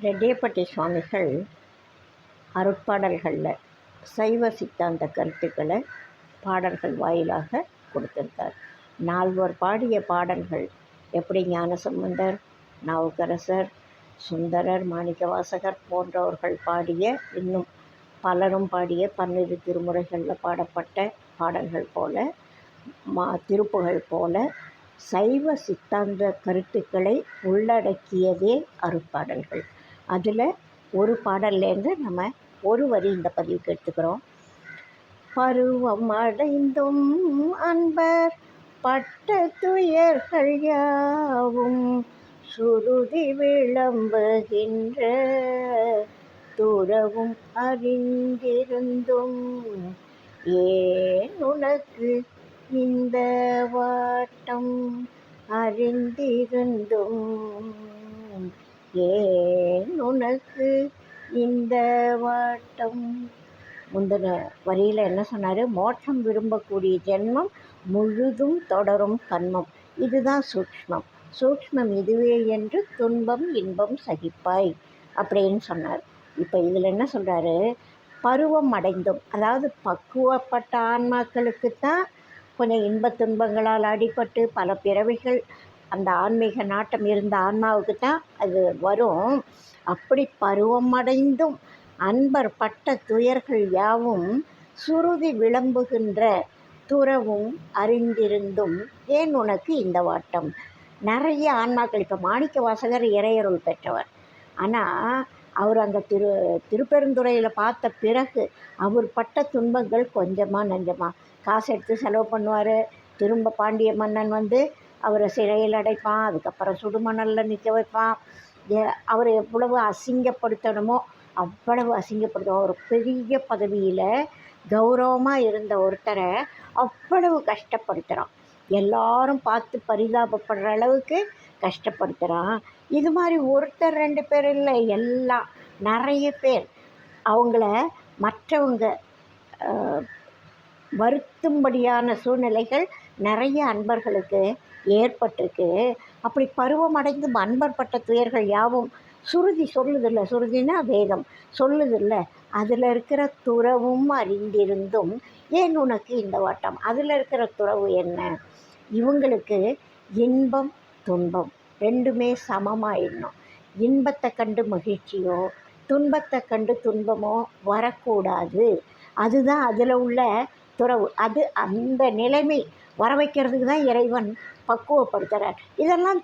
ரெட்டியப்பட்டி சுவாமிகள் அருட்பாடல்களில் சைவ சித்தாந்த கருத்துக்களை பாடல்கள் வாயிலாக கொடுத்திருக்கார். நால்வர் பாடிய பாடல்கள் எப்படி ஞானசம்பந்தர், நாவுக்கரசர், சுந்தரர், மாணிக்கவாசகர் போன்றவர்கள் பாடிய, இன்னும் பலரும் பாடிய 12 திருமுறைகளில் பாடப்பட்ட பாடல்கள் போல, திருப்புகழ் போல சைவ சித்தாந்த கருத்துக்களை உள்ளடக்கியதே அருட்பாடல்கள். அதில் ஒரு பாடல்லேருந்து நம்ம ஒரு வரி இந்த பதிவுக்கு எடுத்துக்கிறோம். பருவம் அடைந்தும் அன்பர் பட்ட துயர்கள் யாவும் சுருதி விளம்புகின்ற துறவும் அறிந்திருந்தும் ஏன் உனக்கு இந்த வாட்டம் அறிந்திருந்தும் ஏன் உனக்கு இந்த வாட்டம். முந்தின வரியில் என்ன சொன்னார்? மோட்சம் விரும்பக்கூடிய ஜென்மம் முழுதும் தொடரும் கன்மம். இதுதான் சூக்ஷ்மம். சூக்ஷ்மம் இதுவே என்று துன்பம் இன்பம் சகிப்பாய் அப்படின்னு சொன்னார். இப்போ இதில் என்ன சொல்கிறாரு? பருவம் அடைந்தும், அதாவது பக்குவப்பட்ட ஆன்மாக்களுக்குத்தான் கொஞ்சம் இன்பத் துன்பங்களால் அடிபட்டு பல பிறவிகள் அந்த ஆன்மீக நாட்டம் இருந்த ஆன்மாவுக்கு தான் அது வரும். அப்படி பருவம் அடைந்தும் அன்பர் பட்ட துயர்கள் யாவும் சுருதி விளம்புகின்ற துறவும் அறிந்திருந்தும் ஏன் உனக்கு இந்த வாட்டம். நிறைய ஆன்மாக்கள், இப்போ மாணிக்கவாசகர் இறையருள் பெற்றவர். ஆனால் அவர் அந்த திருப்பெருந்துறையில் பார்த்த பிறகு அவர் பட்ட துன்பங்கள் கொஞ்சமாக நஞ்சமாக. காசு எடுத்து செலவு பண்ணுவார். திரும்ப பாண்டிய மன்னன் வந்து அவரை சிறையில் அடைப்பான். அதுக்கப்புறம் சுடுமணலில் நிற்க வைப்பான். அவர் எவ்வளவு அசிங்கப்படுத்தணுமோ அவ்வளவு அசிங்கப்படுத்துவோம். ஒரு பெரிய பதவியில் கௌரவமாக இருந்த ஒருத்தரை அவ்வளவு கஷ்டப்படுத்துகிறான். எல்லாரும் பார்த்து பரிதாபப்படுற அளவுக்கு கஷ்டப்படுத்துகிறான். இது மாதிரி ஒருத்தர் 2 பேர் இல்லை, எல்லாம் நிறைய பேர் அவங்கள மற்றவங்க வருத்தும்படியான சூழ்நிலைகள் நிறைய அன்பர்களுக்கு ஏற்பட்டிருக்கு. அப்படி பருவம் அடைந்து அன்பர் பட்ட துயர்கள் யாவும் சுருதி சொல்லுதில்ல, சுருதினா வேதம் சொல்லுதில்ல, அதில் இருக்கிற துறவும் அறிந்திருந்தும் ஏன் உனக்கு இந்த வாட்டம். அதில் இருக்கிற துறவு என்ன? இவங்களுக்கு இன்பம் துன்பம் ரெண்டுமே சமமாயிடணும். இன்பத்தை கண்டு மகிழ்ச்சியோ துன்பத்தை கண்டு துன்பமோ வரக்கூடாது. அதுதான் அதில் உள்ள துறவு. அது அந்த நிலைமை வர வைக்கிறதுக்கு தான் இறைவன் பக்குவப்படுத்துகிறார். இதெல்லாம்